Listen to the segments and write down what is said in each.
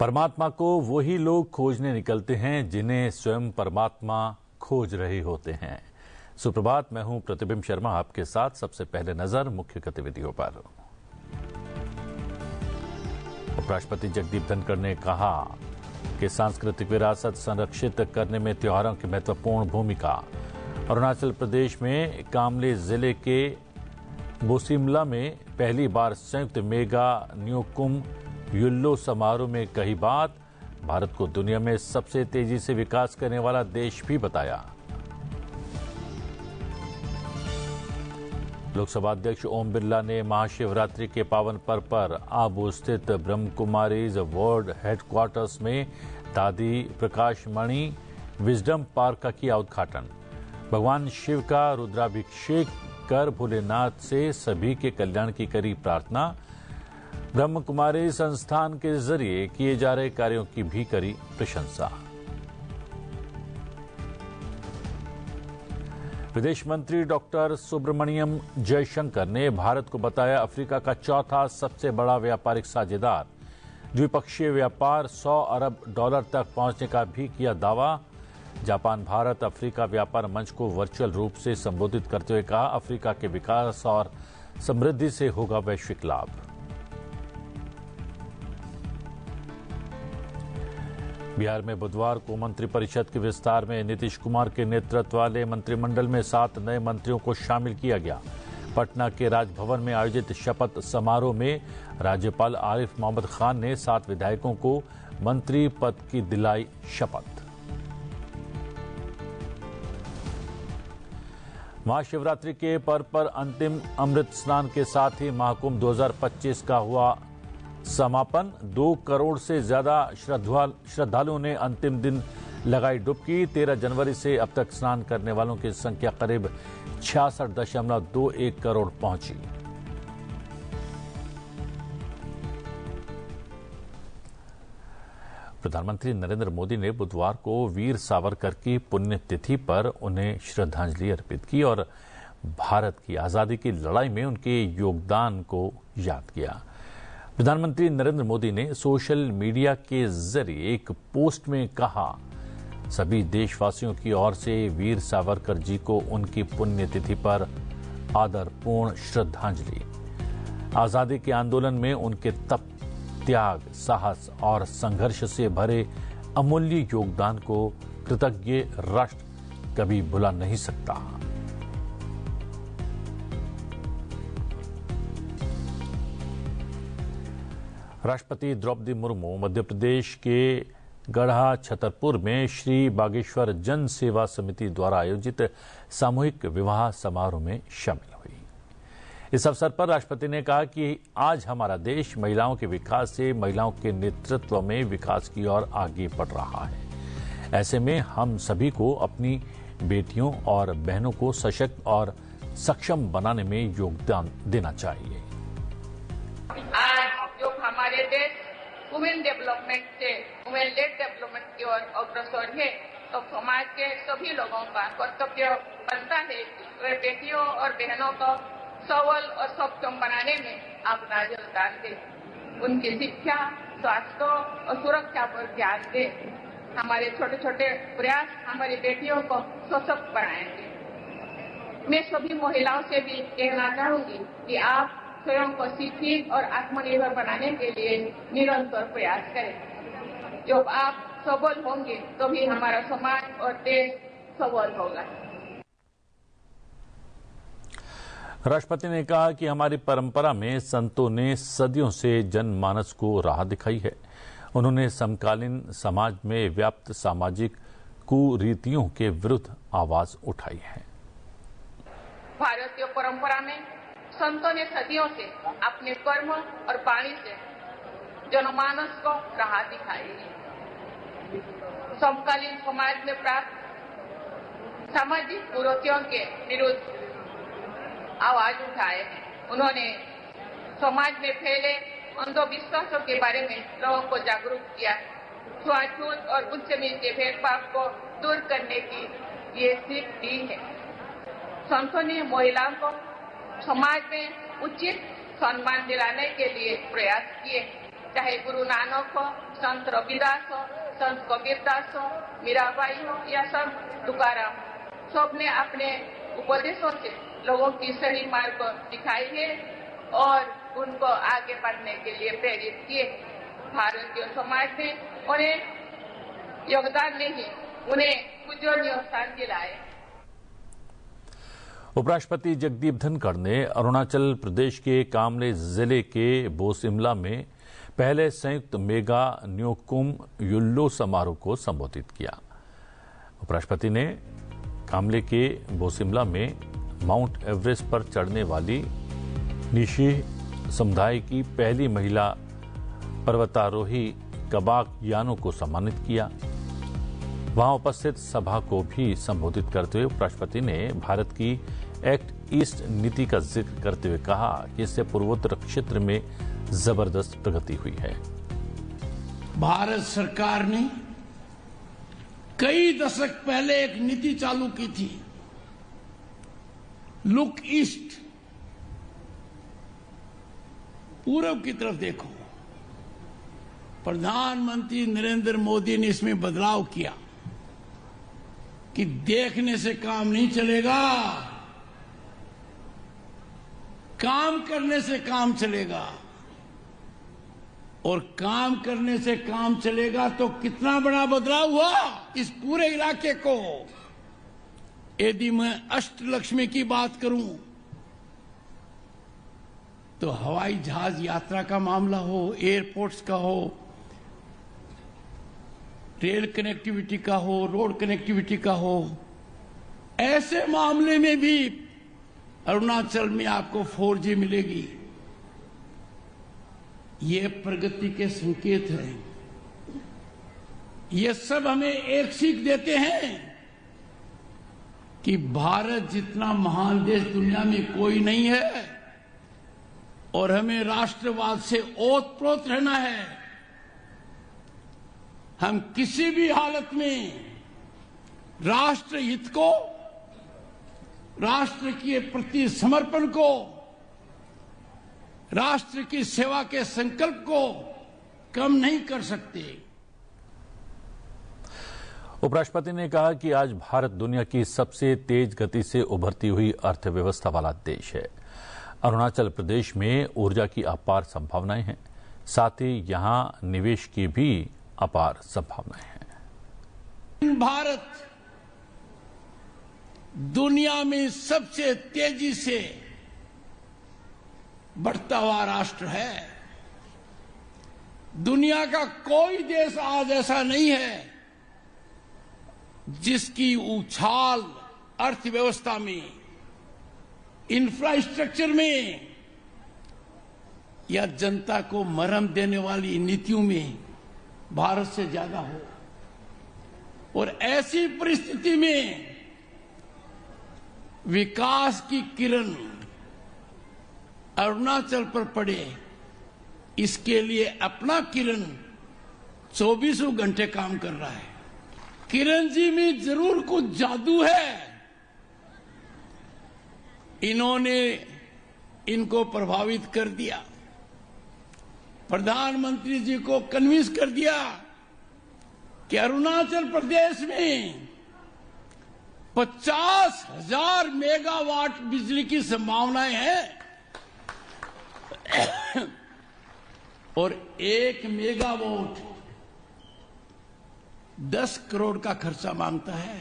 परमात्मा को वही लोग खोजने निकलते हैं जिन्हें स्वयं परमात्मा खोज रहे होते हैं। सुप्रभात, मैं हूं प्रतिबिंब शर्मा आपके साथ। सबसे पहले नजर मुख्य गतिविधियों पर। उपराष्ट्रपति जगदीप धनखड़ ने कहा कि सांस्कृतिक विरासत संरक्षित करने में त्योहारों की महत्वपूर्ण भूमिका। अरुणाचल प्रदेश में कामले जिले के बोसिमला में पहली बार संयुक्त मेगा न्यूकुम युल्लो समारोह में कही बात। भारत को दुनिया में सबसे तेजी से विकास करने वाला देश भी बताया। लोकसभा अध्यक्ष ओम बिरला ने महाशिवरात्रि के पावन पर्व पर आबू स्थित ब्रह्म कुमारीज वर्ल्ड हेडक्वार्टर्स में दादी प्रकाश मणि विजडम पार्क का किया उद्घाटन। भगवान शिव का रुद्राभिषेक कर भोलेनाथ से सभी के कल्याण की करी प्रार्थना। ब्रह्म कुमारी संस्थान के जरिए किए जा रहे कार्यों की भी करी प्रशंसा। विदेश मंत्री डॉक्टर सुब्रमण्यम जयशंकर ने भारत को बताया अफ्रीका का चौथा सबसे बड़ा व्यापारिक साझेदार। द्विपक्षीय व्यापार $100 अरब तक पहुंचने का भी किया दावा। जापान भारत अफ्रीका व्यापार मंच को वर्चुअल रूप से संबोधित करते हुए कहा, अफ्रीका के विकास और समृद्धि से होगा वैश्विक लाभ। बिहार में बुधवार को मंत्रिपरिषद के विस्तार में नीतीश कुमार के नेतृत्व वाले मंत्रिमंडल में 7 नए मंत्रियों को शामिल किया गया। पटना के राजभवन में आयोजित शपथ समारोह में राज्यपाल आरिफ मोहम्मद खान ने 7 विधायकों को मंत्री पद की दिलाई शपथ। महाशिवरात्रि के पर्व पर अंतिम अमृत स्नान के साथ ही महाकुंभ 2025 का हुआ समापन। 2 करोड़ से ज्यादा श्रद्धालुओं ने अंतिम दिन लगाई डुबकी। 13 जनवरी से अब तक स्नान करने वालों की संख्या करीब 66.21 करोड़ पहुंची। प्रधानमंत्री नरेंद्र मोदी ने बुधवार को वीर सावरकर की पुण्यतिथि पर उन्हें श्रद्धांजलि अर्पित की और भारत की आजादी की लड़ाई में उनके योगदान को याद किया। प्रधानमंत्री नरेंद्र मोदी ने सोशल मीडिया के जरिए एक पोस्ट में कहा, सभी देशवासियों की ओर से वीर सावरकर जी को उनकी पुण्यतिथि पर आदरपूर्ण श्रद्धांजलि। आजादी के आंदोलन में उनके तप, त्याग, साहस और संघर्ष से भरे अमूल्य योगदान को कृतज्ञ राष्ट्र कभी भुला नहीं सकता। राष्ट्रपति द्रौपदी मुर्मू मध्य प्रदेश के गढ़ा छतरपुर में श्री बागेश्वर जन सेवा समिति द्वारा आयोजित सामूहिक विवाह समारोह में शामिल हुई। इस अवसर पर राष्ट्रपति ने कहा कि आज हमारा देश महिलाओं के विकास से महिलाओं के नेतृत्व में विकास की ओर आगे बढ़ रहा है। ऐसे में हम सभी को अपनी बेटियों और बहनों को सशक्त और सक्षम बनाने में योगदान देना चाहिए। हमारे देश वुमेन डेवलपमेंट से वुमेन लेड डेवलपमेंट की ओर अग्रसर है, तो समाज के सभी लोगों का कर्तव्य बनता है कि वे बेटियों और बहनों को सबल और सक्षम बनाने में अपना योगदान दें। उनकी शिक्षा, स्वास्थ्य और सुरक्षा पर ध्यान दें। हमारे छोटे छोटे प्रयास हमारी बेटियों को सशक्त बनाएंगे। मैं सभी महिलाओं से भी कहना चाहूंगी कि आप स्वयं को शिक्षित और आत्मनिर्भर बनाने के लिए निरंतर प्रयास करें। जब आप सबल होंगे तभी हमारा समाज और देश सबल होगा। राष्ट्रपति ने कहा कि हमारी परंपरा में संतों ने सदियों से जनमानस को राह दिखाई है। उन्होंने समकालीन समाज में व्याप्त सामाजिक कुरीतियों के विरुद्ध आवाज उठाई है। भारतीय परंपरा में संतों ने सदियों से अपने कर्म और वाणी से जनमानस को राह दिखाई है। समकालीन समाज में प्राप्त सामाजिक कुरीतियों के विरुद्ध आवाज उठाए हैं। उन्होंने समाज में फैले अंधविश्वासों के बारे में लोगों को जागरूक किया। छुआछूत और उच्च नीचे भेदभाव को दूर करने की ये सीख दी है। संतों ने महिलाओं को समाज में उचित सम्मान दिलाने के लिए प्रयास किए। चाहे गुरु नानक हो, संत रविदास हो, संत कबीरदास हो, मीराबाई हो या संत तुकाराम, सबने अपने उपदेशों से लोगों की सही मार्ग दिखाई है और उनको आगे बढ़ने के लिए प्रेरित किए। भारतीय समाज ने उन्हें योगदान नहीं, उन्हें पूजनीय स्थान दिलाए। उपराष्ट्रपति जगदीप धनखड़ ने अरुणाचल प्रदेश के कामले जिले के बोसिमला में पहले संयुक्त मेगा न्योकुम युल्लो समारोह को संबोधित किया। उपराष्ट्रपति ने कामले के बोसिमला में माउंट एवरेस्ट पर चढ़ने वाली निशी समुदाय की पहली महिला पर्वतारोही कबाक यानो को सम्मानित किया। वहां उपस्थित सभा को भी संबोधित करते हुए उपराष्ट्रपति ने भारत की एक्ट ईस्ट नीति का जिक्र करते हुए कहा कि इससे पूर्वोत्तर क्षेत्र में जबरदस्त प्रगति हुई है। भारत सरकार ने कई दशक पहले एक नीति चालू की थी, लुक ईस्ट, पूरब की तरफ देखो। प्रधानमंत्री नरेंद्र मोदी ने इसमें बदलाव किया कि देखने से काम नहीं चलेगा, काम करने से काम चलेगा। और काम करने से काम चलेगा तो कितना बड़ा बदलाव हुआ इस पूरे इलाके को। यदि मैं अष्टलक्ष्मी की बात करूं तो हवाई जहाज यात्रा का मामला हो, एयरपोर्ट्स का हो, रेल कनेक्टिविटी का हो, रोड कनेक्टिविटी का हो, ऐसे मामले में भी अरुणाचल में आपको 4G मिलेगी। ये प्रगति के संकेत हैं। ये सब हमें एक सीख देते हैं कि भारत जितना महान देश दुनिया में कोई नहीं है और हमें राष्ट्रवाद से ओतप्रोत रहना है। हम किसी भी हालत में राष्ट्र हित को, राष्ट्र के प्रति समर्पण को, राष्ट्र की सेवा के संकल्प को कम नहीं कर सकते। उपराष्ट्रपति ने कहा कि आज भारत दुनिया की सबसे तेज गति से उभरती हुई अर्थव्यवस्था वाला देश है। अरुणाचल प्रदेश में ऊर्जा की अपार संभावनाएं हैं, साथ ही यहां निवेश की भी अपार संभावनाएं हैं। भारत दुनिया में सबसे तेजी से बढ़ता हुआ राष्ट्र है। दुनिया का कोई देश आज ऐसा नहीं है जिसकी उछाल अर्थव्यवस्था में, इंफ्रास्ट्रक्चर में या जनता को मरहम देने वाली नीतियों में भारत से ज्यादा हो। और ऐसी परिस्थिति में विकास की किरण अरुणाचल पर पड़े, इसके लिए अपना किरण 24 घंटे काम कर रहा है। किरण जी में जरूर कुछ जादू है। इन्होंने इनको प्रभावित कर दिया, प्रधानमंत्री जी को कन्विंस कर दिया कि अरुणाचल प्रदेश में 50,000 मेगावाट बिजली की संभावनाएं हैं और 1 मेगावाट 10 करोड़ का खर्चा मांगता है।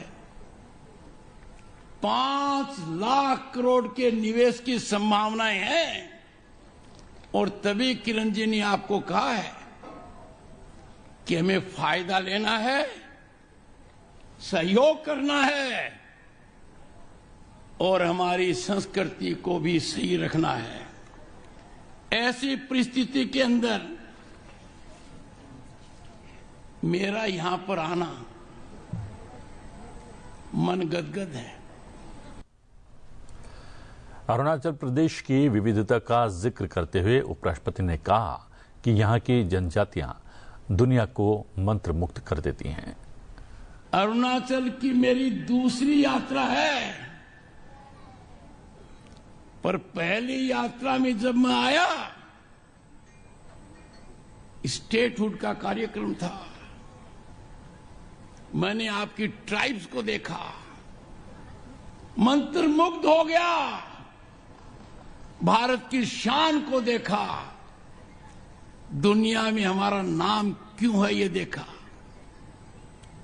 5 लाख करोड़ के निवेश की संभावनाएं हैं। और तभी किरण जी ने आपको कहा है कि हमें फायदा लेना है, सहयोग करना है और हमारी संस्कृति को भी सही रखना है। ऐसी परिस्थिति के अंदर मेरा यहां पर आना मन गदगद है। अरुणाचल प्रदेश की विविधता का जिक्र करते हुए उपराष्ट्रपति ने कहा कि यहां की जनजातियां दुनिया को मंत्र मुक्त कर देती हैं। अरुणाचल की मेरी दूसरी यात्रा है, पर पहली यात्रा में जब मैं आया स्टेटहुड का कार्यक्रम था। मैंने आपकी ट्राइब्स को देखा, मंत्रमुग्ध हो गया। भारत की शान को देखा, दुनिया में हमारा नाम क्यों है ये देखा।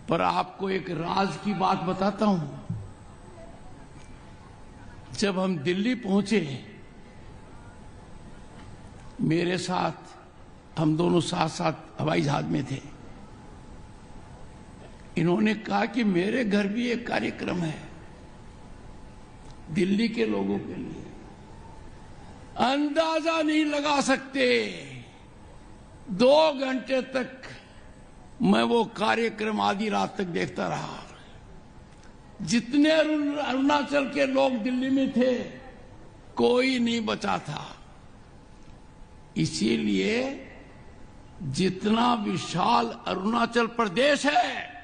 पर आपको एक राज की बात बताता हूं। जब हम दिल्ली पहुंचे, मेरे साथ, हम दोनों साथ साथ हवाई जहाज में थे। इन्होंने कहा कि मेरे घर भी एक कार्यक्रम है दिल्ली के लोगों के लिए। अंदाजा नहीं लगा सकते, 2 घंटे तक मैं वो कार्यक्रम आधी रात तक देखता रहा। जितने अरुणाचल के लोग दिल्ली में थे, कोई नहीं बचा था। इसीलिए जितना विशाल अरुणाचल प्रदेश है,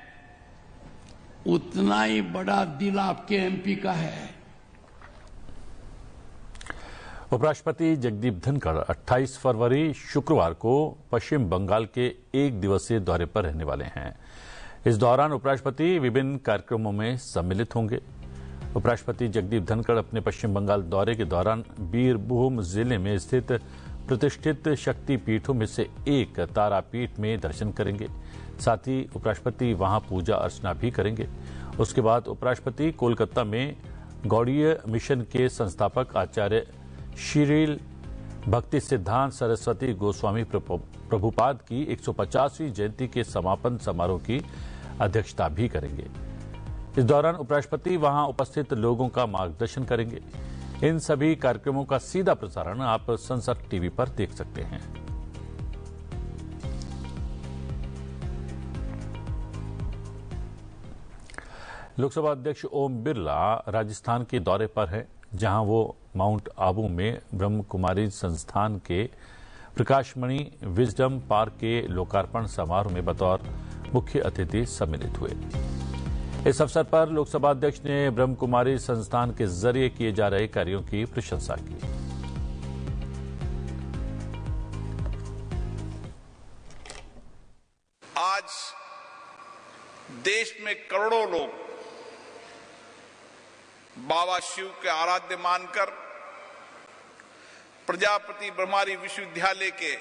उतना ही बड़ा दिल आपके एमपी का है। उपराष्ट्रपति जगदीप धनखड़ 28 फरवरी शुक्रवार को पश्चिम बंगाल के 1 दिवसीय दौरे पर रहने वाले हैं। इस दौरान उपराष्ट्रपति विभिन्न कार्यक्रमों में सम्मिलित होंगे। उपराष्ट्रपति जगदीप धनखड़ अपने पश्चिम बंगाल दौरे के दौरान बीरभूम जिले में स्थित प्रतिष्ठित शक्तिपीठों में से एक तारापीठ में दर्शन करेंगे। साथ ही उपराष्ट्रपति वहां पूजा अर्चना भी करेंगे। उसके बाद उपराष्ट्रपति कोलकाता में गौड़ीय मिशन के संस्थापक आचार्य श्रील भक्ति सिद्धांत सरस्वती गोस्वामी प्रभुपाद की 150वीं जयंती के समापन समारोह की अध्यक्षता भी करेंगे। इस दौरान उपराष्ट्रपति वहां उपस्थित लोगों का मार्गदर्शन करेंगे। इन सभी कार्यक्रमों का सीधा प्रसारण आप संसद टीवी पर देख सकते हैं। लोकसभा अध्यक्ष ओम बिरला राजस्थान के दौरे पर हैं, जहां वो माउंट आबू में ब्रह्म कुमारी संस्थान के प्रकाशमणि विजडम पार्क के लोकार्पण समारोह में बतौर मुख्य अतिथि सम्मिलित हुए। इस अवसर पर लोकसभा अध्यक्ष ने ब्रह्म कुमारी संस्थान के जरिए किए जा रहे कार्यों की प्रशंसा की। आज देश में करोड़ों लोग बाबा शिव के आराध्य मानकर प्रजापति ब्रह्मारी विश्वविद्यालय के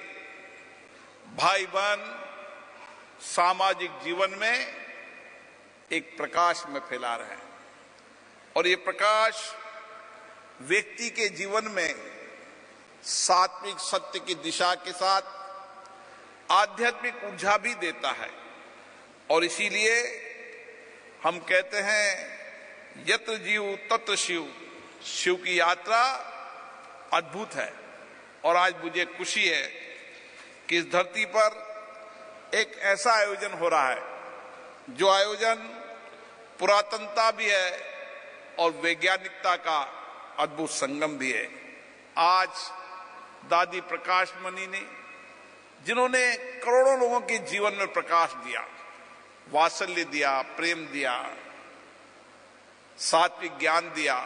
भाई बहन सामाजिक जीवन में एक प्रकाश में फैला रहे हैं। और ये प्रकाश व्यक्ति के जीवन में सात्विक सत्य की दिशा के साथ आध्यात्मिक ऊर्जा भी देता है। और इसीलिए हम कहते हैं, यत्र जीव तत्र शिव। शिव की यात्रा अद्भुत है। और आज मुझे खुशी है कि इस धरती पर एक ऐसा आयोजन हो रहा है, जो आयोजन पुरातनता भी है और वैज्ञानिकता का अद्भुत संगम भी है। आज दादी प्रकाशमणि ने, जिन्होंने करोड़ों लोगों के जीवन में प्रकाश दिया, वात्सल्य दिया, प्रेम दिया, सात्विक ज्ञान दिया,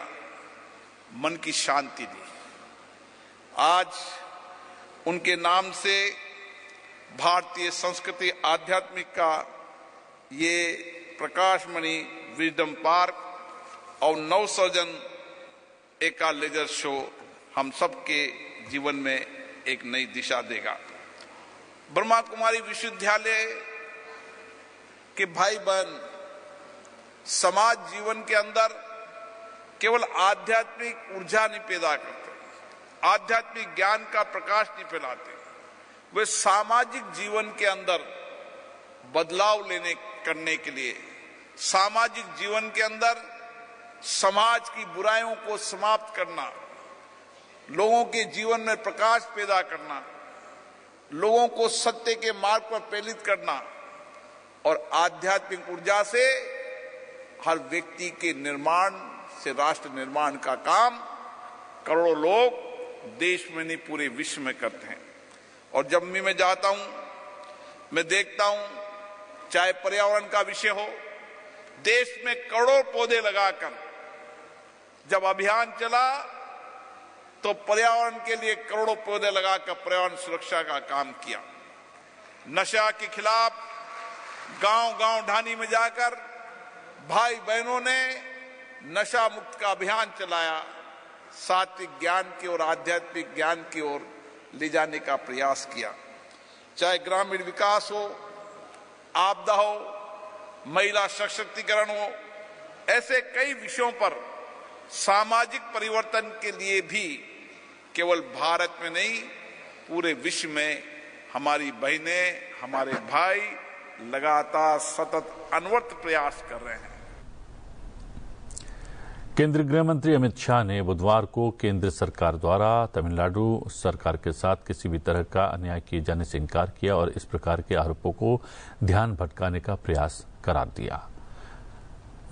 मन की शांति दी, आज उनके नाम से भारतीय संस्कृति आध्यात्मिक का ये प्रकाशमणि विजडम पार्क और नवसर्जन एका लेजर शो हम सबके जीवन में एक नई दिशा देगा। ब्रह्मा कुमारी विश्वविद्यालय के भाई बहन समाज जीवन के अंदर केवल आध्यात्मिक ऊर्जा नहीं पैदा करते, आध्यात्मिक ज्ञान का प्रकाश नहीं फैलाते, वे सामाजिक जीवन के अंदर बदलाव करने के लिए, सामाजिक जीवन के अंदर समाज की बुराइयों को समाप्त करना, लोगों के जीवन में प्रकाश पैदा करना, लोगों को सत्य के मार्ग पर प्रेरित करना और आध्यात्मिक ऊर्जा से हर व्यक्ति के निर्माण से राष्ट्र निर्माण का काम करोड़ों लोग देश में नहीं पूरे विश्व में करते हैं। और जब भी मैं जाता हूं, मैं देखता हूं, चाहे पर्यावरण का विषय हो, देश में करोड़ों पौधे लगाकर जब अभियान चला तो पर्यावरण के लिए करोड़ों पौधे लगाकर पर्यावरण सुरक्षा का काम किया। नशा के खिलाफ गांव-गांव ढानी में जाकर भाई बहनों ने नशा मुक्त का अभियान चलाया, सात्विक ज्ञान की ओर, आध्यात्मिक ज्ञान की ओर ले जाने का प्रयास किया। चाहे ग्रामीण विकास हो, आपदा हो, महिला सशक्तिकरण हो, ऐसे कई विषयों पर सामाजिक परिवर्तन के लिए भी केवल भारत में नहीं, पूरे विश्व में हमारी बहनें, हमारे भाई लगातार सतत अनवरत प्रयास कर रहे हैं। केंद्रीय गृह मंत्री अमित शाह ने बुधवार को केंद्र सरकार द्वारा तमिलनाडु सरकार के साथ किसी भी तरह का अन्याय किए जाने से इनकार किया और इस प्रकार के आरोपों को ध्यान भटकाने का प्रयास करार दिया।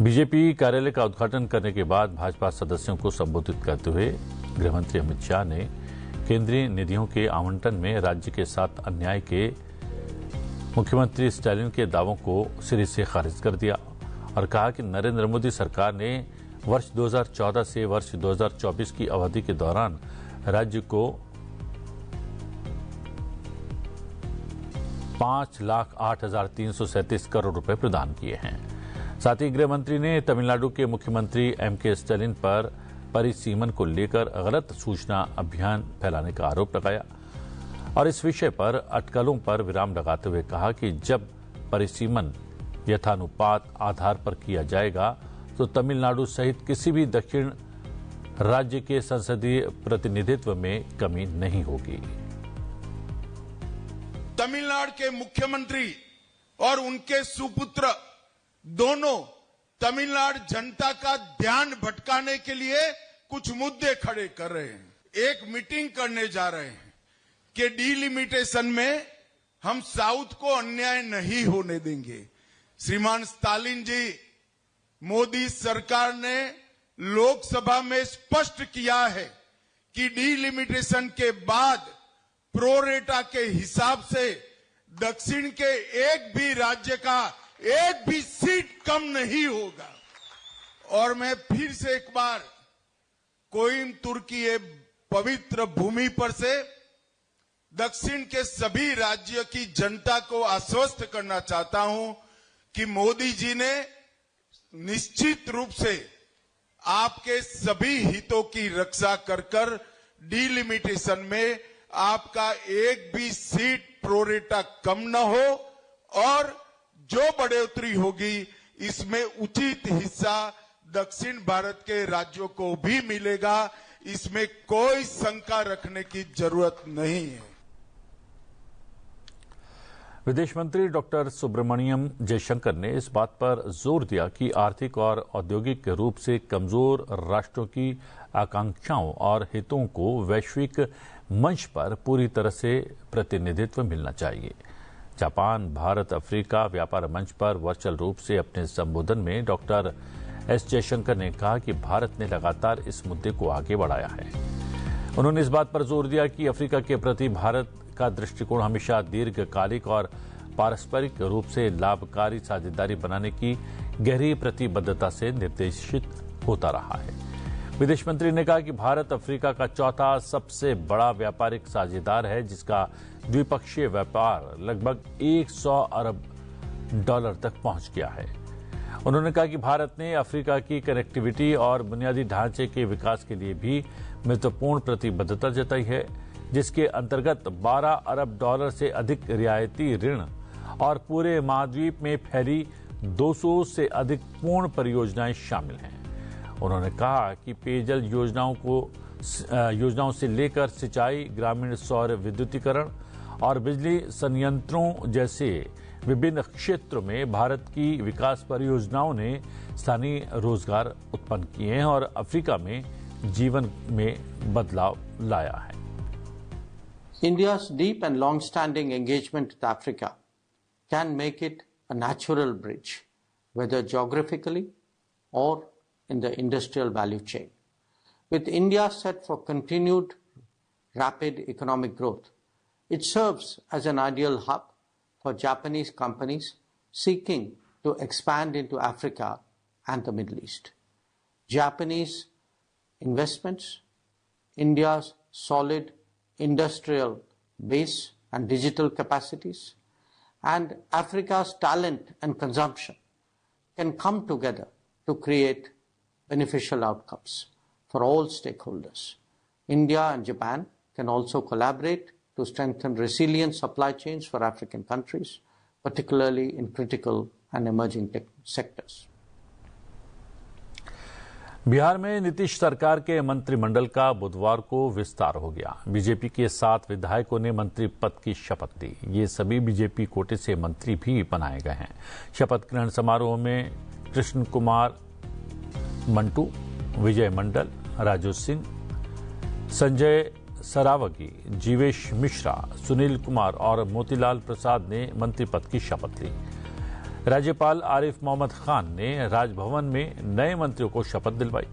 बीजेपी कार्यालय का उद्घाटन करने के बाद भाजपा सदस्यों को संबोधित करते हुए गृहमंत्री अमित शाह ने केंद्रीय निधियों के आवंटन में राज्य के साथ अन्याय के मुख्यमंत्री स्टालिन के दावों को सिरे से खारिज कर दिया और कहा कि नरेंद्र मोदी सरकार ने वर्ष 2014 से वर्ष 2024 की अवधि के दौरान राज्य को 5,08,337 करोड़ रुपए प्रदान किए हैं। साथ ही गृह मंत्री ने तमिलनाडु के मुख्यमंत्री एम.के. स्टालिन पर परिसीमन को लेकर गलत सूचना अभियान फैलाने का आरोप लगाया और इस विषय पर अटकलों पर विराम लगाते हुए कहा कि जब परिसीमन यथानुपात आधार पर किया जाएगा तो तमिलनाडु सहित किसी भी दक्षिण राज्य के संसदीय प्रतिनिधित्व में कमी नहीं होगी। तमिलनाडु के मुख्यमंत्री और उनके सुपुत्र दोनों तमिलनाडु जनता का ध्यान भटकाने के लिए कुछ मुद्दे खड़े कर रहे हैं। एक मीटिंग करने जा रहे हैं कि डिलिमिटेशन में हम साउथ को अन्याय नहीं होने देंगे। श्रीमान स्टालिन जी, मोदी सरकार ने लोकसभा में स्पष्ट किया है कि डिलिमिटेशन के बाद प्रोरेटा के हिसाब से दक्षिण के एक भी राज्य का एक भी सीट कम नहीं होगा। और मैं फिर से एक बार कोयम्बटूर की ये पवित्र भूमि पर से दक्षिण के सभी राज्यों की जनता को आश्वस्त करना चाहता हूं कि मोदी जी ने निश्चित रूप से आपके सभी हितों की रक्षा कर डिलिमिटेशन में आपका एक भी सीट प्रोरेटा कम न हो और जो बढ़ोतरी होगी इसमें उचित हिस्सा दक्षिण भारत के राज्यों को भी मिलेगा। इसमें कोई शंका रखने की जरूरत नहीं है। विदेश मंत्री डॉक्टर सुब्रमण्यम जयशंकर ने इस बात पर जोर दिया कि आर्थिक और औद्योगिक रूप से कमजोर राष्ट्रों की आकांक्षाओं और हितों को वैश्विक मंच पर पूरी तरह से प्रतिनिधित्व मिलना चाहिए। जापान भारत अफ्रीका व्यापार मंच पर वर्चुअल रूप से अपने संबोधन में डॉक्टर एस जयशंकर ने कहा कि भारत ने लगातार इस मुद्दे को आगे बढ़ाया है। उन्होंने इस बात पर जोर दिया कि अफ्रीका के प्रति भारत का दृष्टिकोण हमेशा दीर्घकालिक और पारस्परिक रूप से लाभकारी साझेदारी बनाने की गहरी प्रतिबद्धता से निर्देशित होता रहा है। विदेश मंत्री ने कहा कि भारत अफ्रीका का चौथा सबसे बड़ा व्यापारिक साझेदार है, जिसका द्विपक्षीय व्यापार लगभग 100 अरब डॉलर तक पहुंच गया है। उन्होंने कहा कि भारत ने अफ्रीका की कनेक्टिविटी और बुनियादी ढांचे के विकास के लिए भी महत्वपूर्ण प्रतिबद्धता जताई है, जिसके अंतर्गत 12 अरब डॉलर से अधिक रियायती ऋण और पूरे महाद्वीप में फैली 200 से अधिक पूर्ण परियोजनाएं शामिल हैं। उन्होंने कहा कि पेयजल योजनाओं से लेकर सिंचाई, ग्रामीण सौर विद्युतीकरण और बिजली संयंत्रों जैसे विभिन्न क्षेत्रों में भारत की विकास परियोजनाओं ने स्थानीय रोजगार उत्पन्न किए हैं और अफ्रीका में जीवन में बदलाव लाया है। India's deep and long-standing engagement with Africa can make it a natural bridge, whether geographically or in the industrial value chain. With India set for continued rapid economic growth, it serves as an ideal hub for Japanese companies seeking to expand into Africa and the Middle East. Japanese investments, India's solid industrial base and digital capacities, and Africa's talent and consumption can come together to create beneficial outcomes for all stakeholders. India and Japan can also collaborate to strengthen resilient supply chains for African countries, particularly in critical and emerging sectors. Bihar में नीतीश सरकार के मंत्रिमंडल का बुधवार को विस्तार हो गया। बीजेपी के 7 विधायकों ने मंत्री पद की शपथ ली। ये सभी बीजेपी कोटे से मंत्री भी बनाए गए हैं। शपथ ग्रहण समारोह में कृष्ण कुमार मंटू, विजय मंडल, राजू सिंह, संजय सरावगी, जीवेश मिश्रा, सुनील कुमार और मोतीलाल प्रसाद ने मंत्री पद की शपथ ली। राज्यपाल आरिफ मोहम्मद खान ने राजभवन में नए मंत्रियों को शपथ दिलवाई।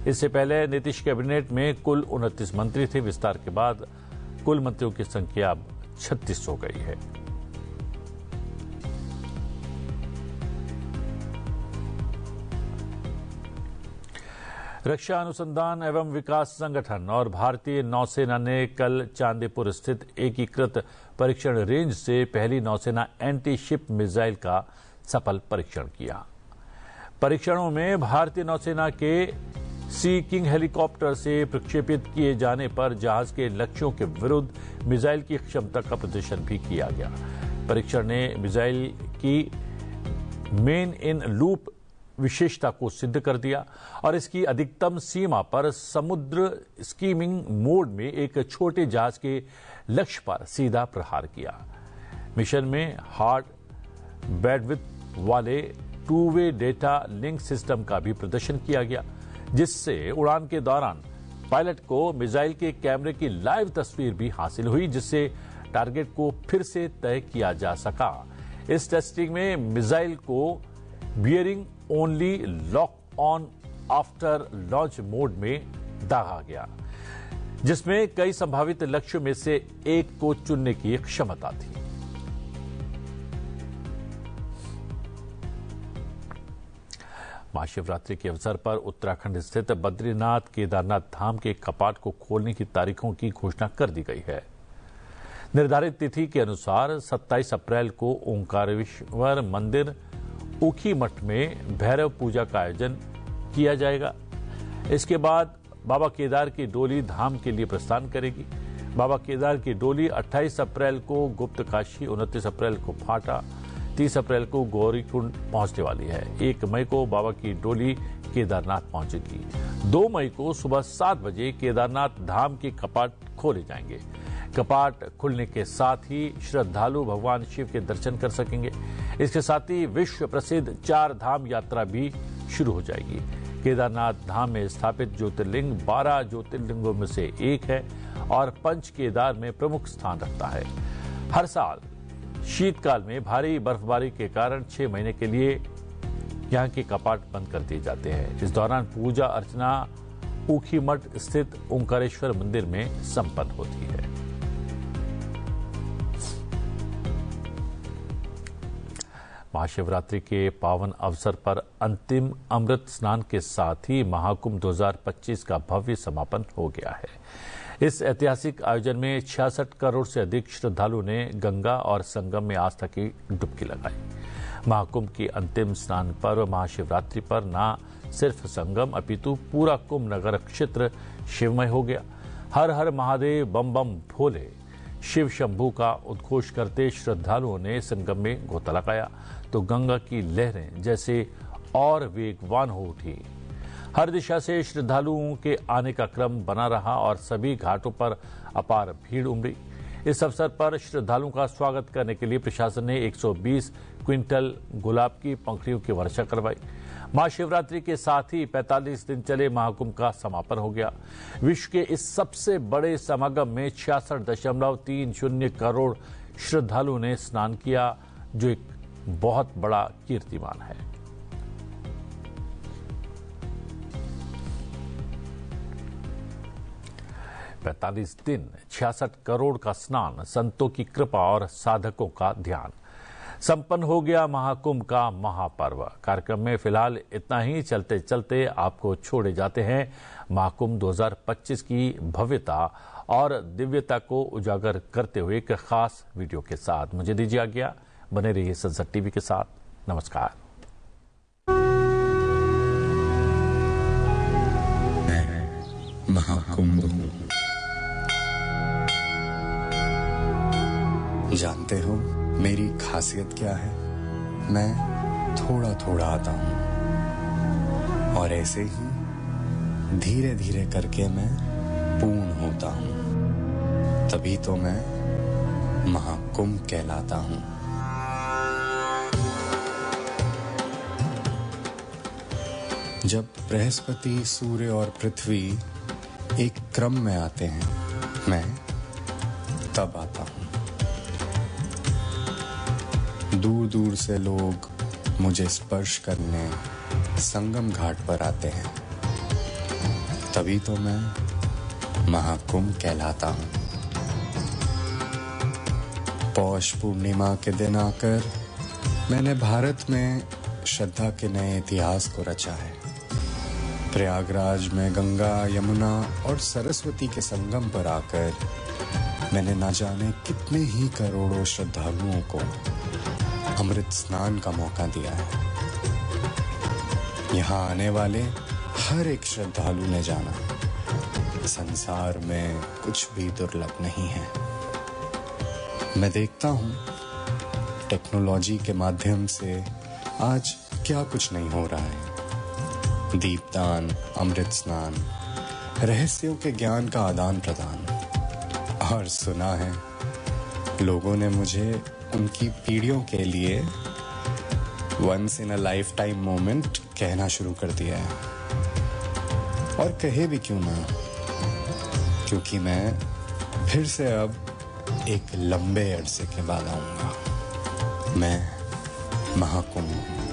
इससे पहले नीतीश कैबिनेट में कुल 29 मंत्री थे। विस्तार के बाद कुल मंत्रियों की संख्या अब 36 हो गई है। रक्षा अनुसंधान एवं विकास संगठन और भारतीय नौसेना ने कल चांदीपुर स्थित एकीकृत परीक्षण रेंज से पहली नौसेना एंटी शिप मिसाइल का सफल परीक्षण किया। परीक्षणों में भारतीय नौसेना के सी किंग हेलीकॉप्टर से प्रक्षेपित किए जाने पर जहाज के लक्ष्यों के विरुद्ध मिसाइल की क्षमता का प्रदर्शन भी किया गया। परीक्षण ने मिसाइल की मेन इन लूप विशेषता को सिद्ध कर दिया और इसकी अधिकतम सीमा पर समुद्र स्कीमिंग मोड में एक छोटे जहाज के लक्ष्य पर सीधा प्रहार किया। मिशन में हार्ड बैंडविड्थ वाले 2-वे डेटा लिंक सिस्टम का भी प्रदर्शन किया गया, जिससे उड़ान के दौरान पायलट को मिसाइल के कैमरे की लाइव तस्वीर भी हासिल हुई, जिससे टारगेट को फिर से तय किया जा सका। इस टेस्टिंग में मिसाइल को bearing only lock on after launch mode में दागा गया, जिसमें कई संभावित लक्ष्यों में से एक को चुनने की क्षमता थी। महाशिवरात्रि के अवसर पर उत्तराखंड स्थित बद्रीनाथ केदारनाथ धाम के कपाट को खोलने की तारीखों की घोषणा कर दी गई है। निर्धारित तिथि के अनुसार 27 अप्रैल को ओंकारेश्वर मंदिर ऊखी मठ में भैरव पूजा का आयोजन किया जाएगा। इसके बाद बाबा केदार की डोली धाम के लिए प्रस्थान करेगी। बाबा केदार की डोली 28 अप्रैल को गुप्त काशी, 29 अप्रैल को फाटा, 30 अप्रैल को गौरीकुंड पहुंचने वाली है। 1 मई को बाबा की डोली केदारनाथ पहुंचेगी। 2 मई को सुबह 7 बजे केदारनाथ धाम के कपाट खोले जाएंगे। कपाट खुलने के साथ ही श्रद्धालु भगवान शिव के दर्शन कर सकेंगे। इसके साथ ही विश्व प्रसिद्ध 4 धाम यात्रा भी शुरू हो जाएगी। केदारनाथ धाम में स्थापित ज्योतिर्लिंग 12 ज्योतिर्लिंगों में से एक है और पंच केदार में प्रमुख स्थान रखता है। हर साल शीतकाल में भारी बर्फबारी के कारण 6 महीने के लिए यहां के कपाट बंद कर दिए जाते हैं। इस दौरान पूजा अर्चना ऊखी मठ स्थित ओंकारेश्वर मंदिर में संपन्न होती है। महाशिवरात्रि के पावन अवसर पर अंतिम अमृत स्नान के साथ ही महाकुंभ 2025 का भव्य समापन हो गया है। इस ऐतिहासिक आयोजन में 66 करोड़ से अधिक श्रद्धालुओं ने गंगा और संगम में आस्था की डुबकी लगाई। महाकुंभ की अंतिम स्नान पर्व महाशिवरात्रि पर न सिर्फ संगम अपितु पूरा कुंभ नगर क्षेत्र शिवमय हो गया। हर हर महादेव बम बम भोले शिव शंभू का उद्घोष करते श्रद्धालुओं ने संगम में गोता लगाया तो गंगा की लहरें जैसे और वेगवान हो उठी। हर दिशा से श्रद्धालुओं के आने का क्रम बना रहा और सभी घाटों पर अपार भीड़ उमड़ी। इस अवसर पर श्रद्धालुओं का स्वागत करने के लिए प्रशासन ने 120 क्विंटल गुलाब की पंखुड़ियों की वर्षा करवाई। महाशिवरात्रि के साथ ही 45 दिन चले महाकुंभ का समापन हो गया। विश्व के इस सबसे बड़े समागम में 66.30 करोड़ श्रद्धालुओं ने स्नान किया, जो एक बहुत बड़ा कीर्तिमान है। पैंतालीस दिन 66 करोड़ का स्नान, संतों की कृपा और साधकों का ध्यान, संपन्न हो गया महाकुंभ का महापर्व। कार्यक्रम में फिलहाल इतना ही। चलते चलते आपको छोड़े जाते हैं महाकुंभ 2025 की भव्यता और दिव्यता को उजागर करते हुए एक खास वीडियो के साथ। मुझे दीजिए आज्ञा। बने रहिए संसद टीवी के साथ। नमस्कार। महाकुंभ हूँ। जानते हो मेरी खासियत क्या है? मैं थोड़ा थोड़ा आता हूँ और ऐसे ही धीरे धीरे करके मैं पूर्ण होता हूँ। तभी तो मैं महाकुंभ कहलाता हूँ। जब बृहस्पति, सूर्य और पृथ्वी एक क्रम में आते हैं, मैं तब आता हूँ। दूर दूर से लोग मुझे स्पर्श करने संगम घाट पर आते हैं। तभी तो मैं महाकुंभ कहलाता हूँ। पौष पूर्णिमा के दिन आकर मैंने भारत में श्रद्धा के नए इतिहास को रचा है। प्रयागराज में गंगा, यमुना और सरस्वती के संगम पर आकर मैंने ना जाने कितने ही करोड़ों श्रद्धालुओं को अमृत स्नान का मौका दिया है। यहाँ आने वाले हर एक श्रद्धालु ने जाना, संसार में कुछ भी दुर्लभ नहीं है। मैं देखता हूँ टेक्नोलॉजी के माध्यम से आज क्या कुछ नहीं हो रहा है। दीपदान, अमृत स्नान, रहस्यों के ज्ञान का आदान प्रदान। और सुना है लोगों ने मुझे उनकी पीढ़ियों के लिए once in a life time moment कहना शुरू कर दिया है। और कहे भी क्यों ना, क्योंकि मैं फिर से अब एक लंबे अरसे के बाद आऊंगा। मैं महाकुंभ हूं।